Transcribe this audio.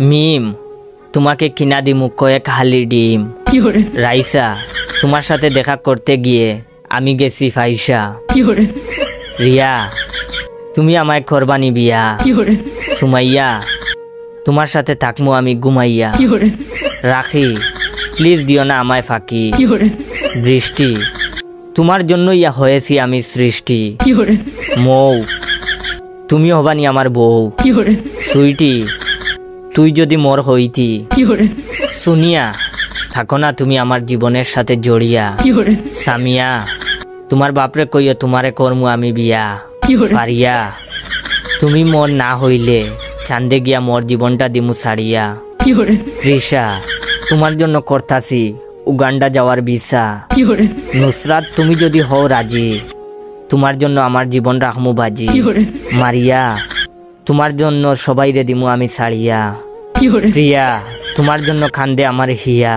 মিম, তোমাকে কিনা দিমু কয়েক হালি ডিম। রাইসা, তোমার সাথে দেখা করতে গিয়ে আমি গেছি ফাইসা। রিয়া, তুমি আমায় করবানি বিয়া। সুমাইয়া, তোমার সাথে থাকমু আমি ঘুমাইয়া। রাখি, প্লিজ দিও না আমায় ফাঁকি। বৃষ্টি, তোমার জন্য ইয়া হয়েছি আমি সৃষ্টি। মৌ, তুমি হবানি আমার বউ। সুইটি, তুই যদি মোর হইতি। সুনিয়া, থাকো না তুমি আমার জীবনের সাথে জড়িয়া। সামিয়া, তোমার বাপরে কইও তোমারে করমু আমি বিয়া। ফারিয়া, তুমি মোর না হইলে চান্দে গিয়া মোর জীবনটা দিমু ছাড়িয়া। তৃষা, তোমার জন্য করতাছি উগান্ডা যাওয়ার ভিসা। নুসরাত, তুমি যদি হও রাজি, তোমার জন্য আমার জীবন রাখমু বাজি। মারিয়া, তোমার জন্য সবাই রে দিমু আমি ছাড়িয়া। প্রিয়া, তোমার জন্য খান্দে আমার হিয়া।